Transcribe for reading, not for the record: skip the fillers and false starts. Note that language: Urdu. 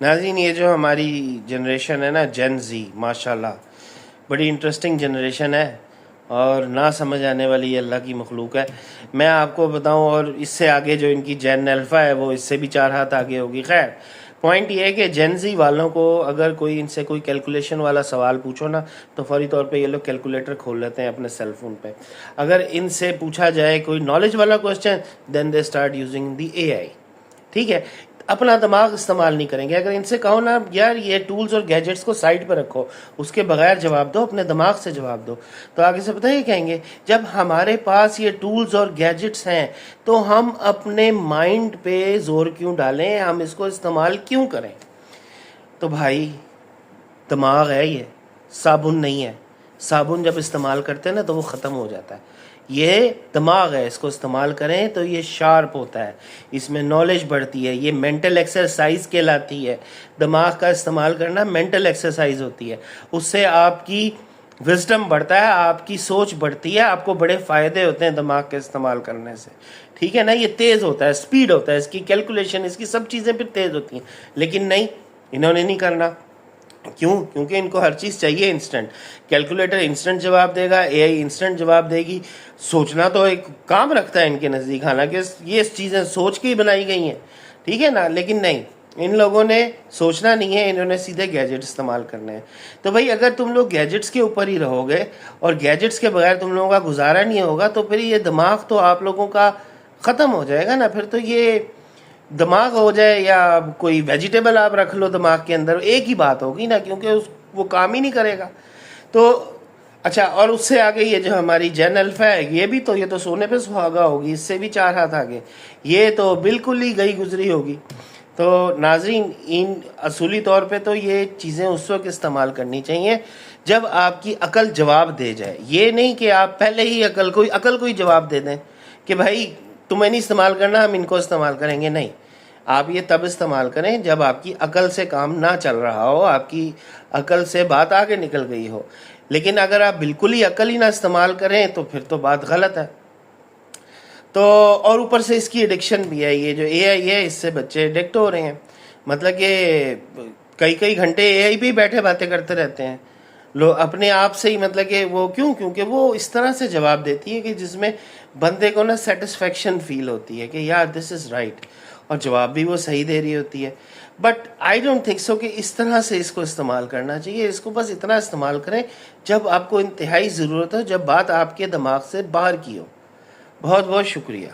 ناظرین یہ جو ہماری جنریشن ہے نا جین زی، ماشاءاللہ بڑی انٹرسٹنگ جنریشن ہے اور نہ سمجھ آنے والی یہ اللہ کی مخلوق ہے. میں آپ کو بتاؤں، اور اس سے آگے جو ان کی جین الفا ہے وہ اس سے بھی 4 ہاتھ آگے ہوگی. خیر پوائنٹ یہ ہے کہ جین زی والوں کو اگر کوئی ان سے کوئی کیلکولیشن والا سوال پوچھو نا تو فوری طور پہ یہ لوگ کیلکولیٹر کھول لیتے ہیں اپنے سیل فون پہ. اگر ان سے پوچھا جائے کوئی نالج والا question then they start using the A I. ٹھیک ہے، اپنا دماغ استعمال نہیں کریں گے. اگر ان سے کہو نا یار یہ ٹولز اور گیجٹس کو سائڈ پہ رکھو، اس کے بغیر جواب دو، اپنے دماغ سے جواب دو، تو آگے سے پتہ ہے کہیں گے جب ہمارے پاس یہ ٹولز اور گیجٹس ہیں تو ہم اپنے مائنڈ پہ زور کیوں ڈالیں، ہم اس کو استعمال کیوں کریں. تو بھائی دماغ ہے، یہ صابن نہیں ہے. صابن جب استعمال کرتے ہیں نا تو وہ ختم ہو جاتا ہے. یہ دماغ ہے، اس کو استعمال کریں تو یہ شارپ ہوتا ہے، اس میں نالج بڑھتی ہے. یہ مینٹل ایکسرسائز کہلاتی ہے. دماغ کا استعمال کرنا مینٹل ایکسرسائز ہوتی ہے، اس سے آپ کی وزڈم بڑھتا ہے، آپ کی سوچ بڑھتی ہے، آپ کو بڑے فائدے ہوتے ہیں دماغ کے استعمال کرنے سے. ٹھیک ہے نا، یہ تیز ہوتا ہے، سپیڈ ہوتا ہے، اس کی کیلکولیشن، اس کی سب چیزیں پھر تیز ہوتی ہیں. لیکن نہیں، انہوں نے نہیں کرنا. کیوں؟ کیونکہ ان کو ہر چیز چاہیے انسٹنٹ. کیلکولیٹر انسٹنٹ جواب دے گا، اے آئی انسٹنٹ جواب دے گی. سوچنا تو ایک کام رکھتا ہے ان کے نزدیک، حالانکہ یہ چیزیں سوچ کے ہی بنائی گئی ہیں. ٹھیک ہے نا، لیکن نہیں، ان لوگوں نے سوچنا نہیں ہے، انہوں نے سیدھے گیجٹ استعمال کرنے ہیں. تو بھائی اگر تم لوگ گیجٹس کے اوپر ہی رہو گے اور گیجٹس کے بغیر تم لوگوں کا گزارا نہیں ہوگا تو پھر یہ دماغ تو آپ لوگوں کا ختم ہو جائے گا نا. پھر تو یہ دماغ ہو جائے یا کوئی ویجیٹیبل آپ رکھ لو دماغ کے اندر، ایک ہی بات ہوگی نا، کیونکہ وہ کام ہی نہیں کرے گا. تو اچھا، اور اس سے آگے یہ جو ہماری جین الفا ہے یہ تو سونے پہ سہاگا ہوگی، اس سے بھی 4 ہاتھ آگے. یہ تو بالکل ہی گئی گزری ہوگی. تو ناظرین ان اصولی طور پہ تو یہ چیزیں اس وقت استعمال کرنی چاہیے جب آپ کی عقل جواب دے جائے. یہ نہیں کہ آپ پہلے ہی عقل کو ہی جواب دے دیں کہ بھائی تمہیں نہیں استعمال کرنا، ہم ان کو استعمال کریں گے. نہیں، آپ یہ تب استعمال کریں جب آپ کی عقل سے کام نہ چل رہا ہو، آپ کی عقل سے بات آگے نکل گئی ہو. لیکن اگر آپ بالکل ہی عقل ہی نہ استعمال کریں تو پھر تو بات غلط ہے. تو اور اوپر سے اس کی ایڈکشن بھی ہے. یہ جو اے آئی ہے اس سے بچے ایڈکٹ ہو رہے ہیں. مطلب کہ کئی گھنٹے اے آئی پہ ہی بیٹھے باتیں کرتے رہتے ہیں لوگ اپنے آپ سے ہی. مطلب کہ وہ کیونکہ وہ اس طرح سے جواب دیتی ہے کہ جس میں بندے کو نا سیٹسفیکشن فیل ہوتی ہے کہ یار دس از رائٹ، اور جواب بھی وہ صحیح دے رہی ہوتی ہے. But I don't think so کہ اس طرح سے اس کو استعمال کرنا چاہیے. اس کو بس اتنا استعمال کریں جب آپ کو انتہائی ضرورت ہو، جب بات آپ کے دماغ سے باہر کی ہو. بہت بہت شکریہ.